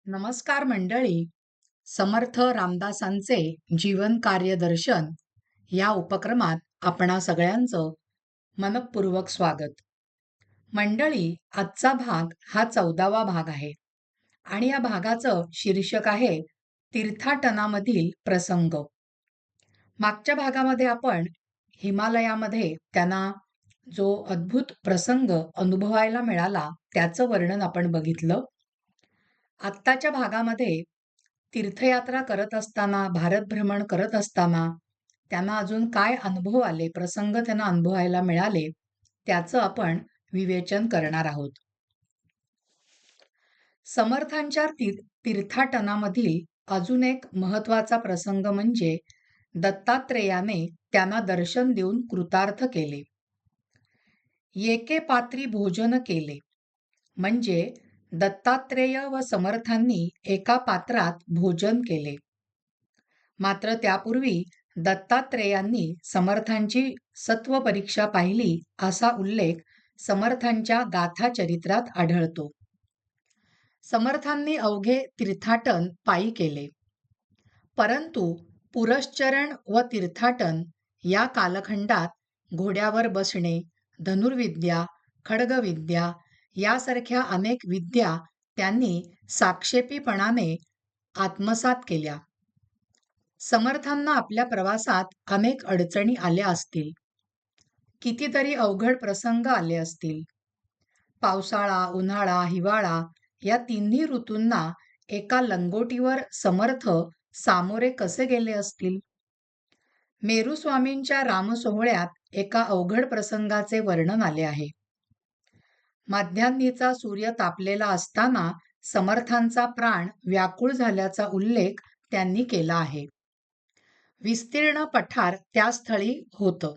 नमस्कार मंडळी. समर्थ रामदासांचे जीवन कार्यदर्शन या उपक्रमात आपणा सगळ्यांचं मनपूर्वक स्वागत. मंडळी, आजचा भाग हा 14वा भाग आहे आणि या भागाचं शीर्षक आहे तीर्थाटनामधील प्रसंग. मागच्या भागामध्ये आपण हिमालयामध्ये त्यांना जो अद्भुत प्रसंग अनुभवायला मिळाला त्याचं वर्णन आपण बघितलं. आत्ताच्या भागामध्ये तीर्थयात्रा करत असताना, भारत भ्रमण करत असताना त्यांना अजून काय अनुभव आले, प्रसंग त्यांना अनुभवायला मिळाले, त्याचं आपण विवेचन करणार आहोत. समर्थांच्या तीर्थाटनामधील अजून एक महत्वाचा प्रसंग म्हणजे दत्तात्रेयाने त्यांना दर्शन देऊन कृतार्थ केले. येके पात्री भोजन केले म्हणजे दत्तात्रेय व समर्थांनी एका पात्रात भोजन केले. मात्र त्यापूर्वी दत्तात्रेयांनी समर्थांची सत्व परीक्षा पाहिली असा उल्लेख समर्थांच्या गाथा चरित्रात आढळतो. समर्थांनी अवघे तीर्थाटन पायी केले, परंतु पुरश्चरण व तीर्थाटन या कालखंडात घोड्यावर बसणे, धनुर्विद्या, खड्गविद्या यासारख्या अनेक विद्या त्यांनी साक्षेपीपणाने आत्मसात केल्या. समर्थांना आपल्या प्रवासात अनेक अडचणी आल्या असतील, कितीतरी अवघड प्रसंग आले असतील. पावसाळा, उन्हाळा, हिवाळा या तिन्ही ऋतूंना एका लंगोटीवर समर्थ सामोरे कसे गेले असतील. मेरुस्वामींच्या रामसोहळ्यात एका अवघड प्रसंगाचे वर्णन आले आहे. माध्यान्हीचा सूर्य तापलेला असताना समर्थांचा प्राण व्याकुळ झाल्याचा उल्लेख त्यांनी केला आहे. विस्तीर्ण पठार त्या स्थळी होतं.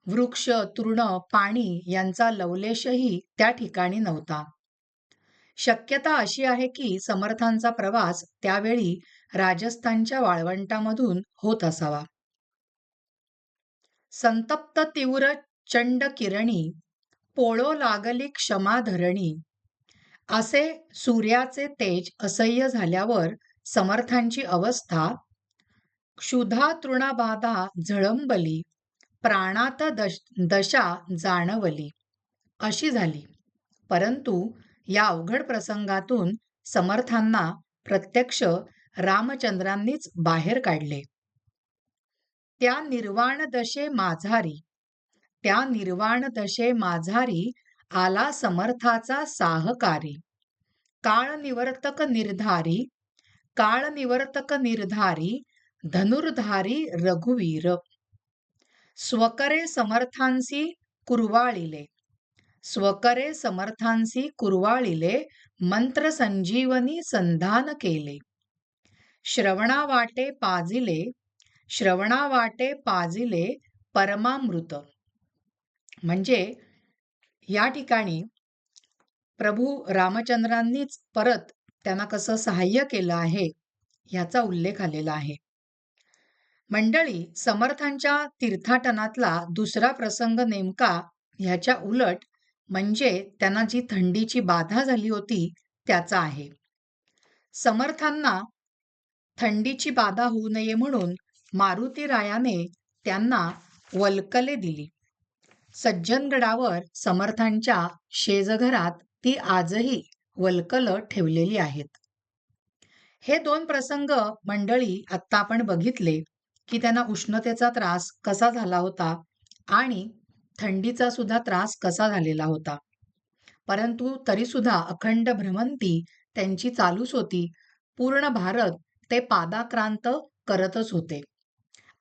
वृक्ष, तृण, पाणी यांचा लवलेशही त्या ठिकाणी नव्हता. शक्यता अशी आहे की समर्थांचा प्रवास त्यावेळी राजस्थानच्या वाळवंटामधून होत असावा. संतप्त तीव्र चंड किरणी, पोळो लागली क्षमाधरणी असे सूर्याचे तेज असह्य झाल्यावर समर्थांची अवस्था क्षुधा तृणाबाधा झळंबली, प्राणात दशा जाणवली अशी झाली. परंतु या अवघड प्रसंगातून समर्थांना प्रत्यक्ष रामचंद्रांनीच बाहेर काढले. त्या निर्वाण दशे माझारी आला समर्थाचा साहकारी, काळ निवर्तक निर्धारी धनुर्धारी रघुवीर, स्वकरे समर्थांसी कुरवाळिले मंत्र संजीवनी संधान केले, श्रवणावाटे पाजिले परमामृत. म्हणजे या ठिकाणी प्रभू रामचंद्रांनीच परत त्यांना कसं सहाय्य केलं आहे याचा उल्लेख आलेला आहे. मंडळी, समर्थांच्या तीर्थाटनातला दुसरा प्रसंग नेमका ह्याच्या उलट म्हणजे त्यांना जी थंडीची बाधा झाली होती त्याचा आहे. समर्थांना थंडीची बाधा होऊ नये म्हणून मारुतीरायाने त्यांना वल्कले दिली. सज्जनगडावर समर्थांच्या शेजघरात ती आजही वल्कलं ठेवलेली आहेत. हे दोन प्रसंग मंडळी आत्ता आपण बघितले की त्यांना उष्णतेचा त्रास कसा झाला होता आणि थंडीचा सुद्धा त्रास कसा झालेला होता. परंतु तरी सुद्धा अखंड भ्रमंती त्यांची चालूच होती. पूर्ण भारत ते पादाक्रांत करतच होते.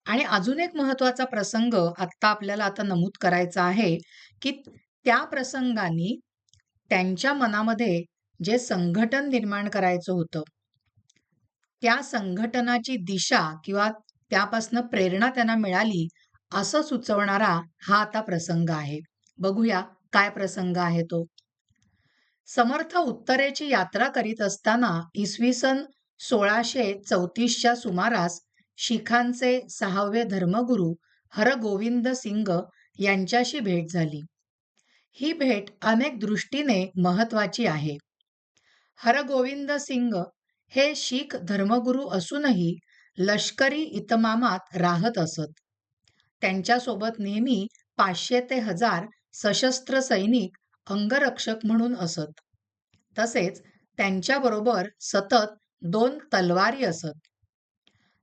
आणि अजून एक महत्वाचा प्रसंग आत्ता आपल्याला आता नमूद करायचा आहे की त्या प्रसंगाने त्यांच्या मनामध्ये जे संघटन निर्माण करायचं होतं, त्या संघटनाची दिशा किंवा त्यापासून प्रेरणा त्यांना मिळाली असं सुचवणारा हा आता प्रसंग आहे. बघूया काय प्रसंग आहे तो. समर्थ उत्तरेची यात्रा करीत असताना इसवी सन 1634च्या सुमारास शिखांचे 6वे धर्मगुरू हरगोविंद सिंग यांच्याशी भेट झाली. ही भेट अनेक दृष्टीने महत्वाची आहे. हरगोविंद सिंग हे शीख धर्मगुरू असूनही लष्करी इतमामात राहत असत. त्यांच्यासोबत नेहमी 500 ते 1000 सशस्त्र सैनिक अंगरक्षक म्हणून असत. तसेच त्यांच्याबरोबर सतत 2 तलवारी असत.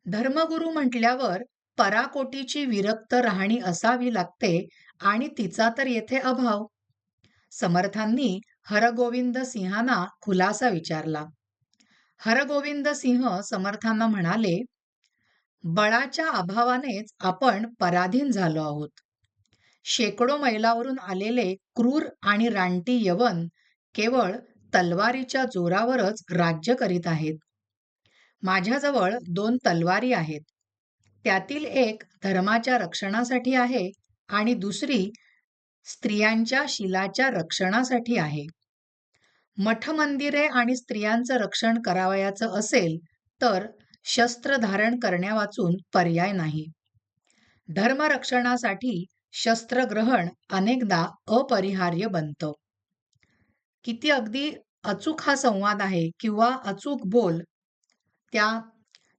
धर्मगुरू म्हटल्यावर पराकोटीची विरक्त राहणी असावी लागते आणि तिचा तर येथे अभाव. समर्थांनी हरगोविंद सिंहांना खुलासा विचारला. हरगोविंद सिंह समर्थांना म्हणाले, बळाच्या अभावानेच आपण पराधीन झालो आहोत. शेकडो मैलावरून आलेले क्रूर आणि रानटी यवन केवळ तलवारीच्या जोरावरच राज्य करीत आहेत. माझ्याजवळ 2 तलवारी आहेत. त्यातील एक धर्माच्या रक्षणासाठी आहे आणि दुसरी स्त्रियांच्या शिलाच्या रक्षणासाठी आहे. मठमंदिरे आणि स्त्रियांचं रक्षण करावयाचं असेल तर शस्त्र धारण करण्यावाचून पर्याय नाही. धर्मरक्षणासाठी शस्त्रग्रहण अनेकदा अपरिहार्य बनतं. किती अगदी अचूक हा संवाद आहे किंवा अचूक बोल त्या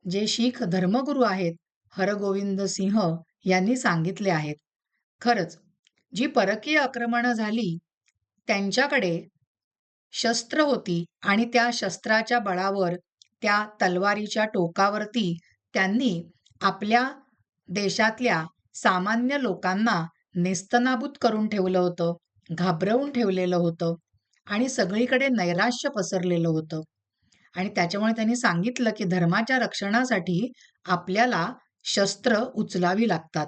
जे शीख धर्मगुरू आहेत हरगोविंद सिंह यांनी सांगितले आहेत. खरंच जी परकीय आक्रमणं झाली त्यांच्याकडे शस्त्र होती आणि त्या शस्त्राच्या बळावर त्या तलवारीच्या टोकावरती त्यांनी आपल्या देशातल्या सामान्य लोकांना नेस्तनाबूत करून ठेवलं होतं, घाबरवून ठेवलेलं होतं आणि सगळीकडे नैराश्य पसरलेलं होतं. आणि त्याच्यामुळे त्यांनी सांगितलं की धर्माच्या रक्षणासाठी आपल्याला शस्त्र उचलावी लागतात.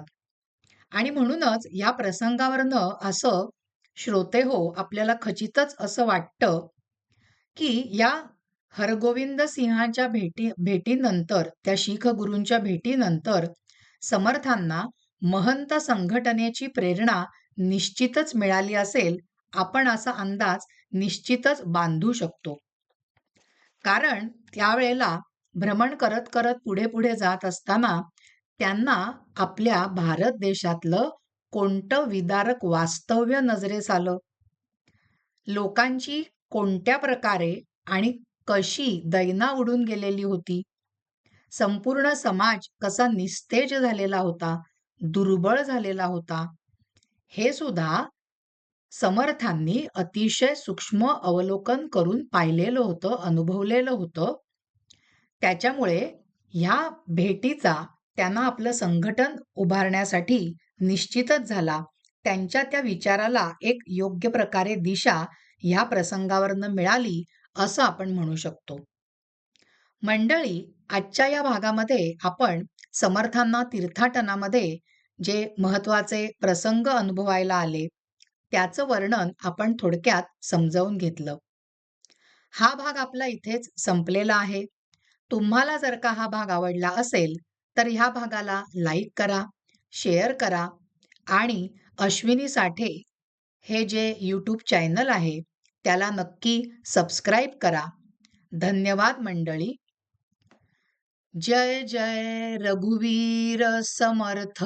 आणि म्हणूनच या प्रसंगावरनं असं श्रोते हो आपल्याला खचितच असं वाटतं की या हरगोविंद सिंहाच्या भेटीनंतर त्या शीख गुरूंच्या भेटीनंतर समर्थांना महंत संघटनेची प्रेरणा निश्चितच मिळाली असेल. आपण असा अंदाज निश्चितच बांधू शकतो. कारण त्यावेळेला भ्रमण करत करत पुढे पुढे जात असताना त्यांना आपल्या भारत देशातलं कोणतं विदारक वास्तव्य नजरेस आलं. लोकांची कोणत्या प्रकारे आणि कशी दैना उडून गेलेली होती. संपूर्ण समाज कसा निस्तेज झालेला होता, दुर्बळ झालेला होता, हे सुद्धा समर्थांनी अतिशय सूक्ष्म अवलोकन करून पाहिलेलं होतं, अनुभवलेलं होतं. त्याच्यामुळे ह्या भेटीचा त्यांना आपलं संघटन उभारण्यासाठी निश्चितच झाला. त्यांच्या त्या विचाराला एक योग्य प्रकारे दिशा ह्या प्रसंगावरनं मिळाली असं आपण म्हणू शकतो. मंडळी, आजच्या या भागामध्ये आपण समर्थांना तीर्थाटनामध्ये जे महत्त्वाचे प्रसंग अनुभवायला आले त्याचं वर्णन आपण थोडक्यात समजावून घेतलं. हा भाग आपला इथेच संपलेला आहे. तुम्हाला जर का हा भाग आवडला असेल तर ह्या भागाला लाईक करा, शेअर करा आणि अश्विनी साठे हे जे यूट्यूब चॅनल आहे त्याला नक्की सबस्क्राईब करा. धन्यवाद मंडळी. जय जय रघुवीर समर्थ.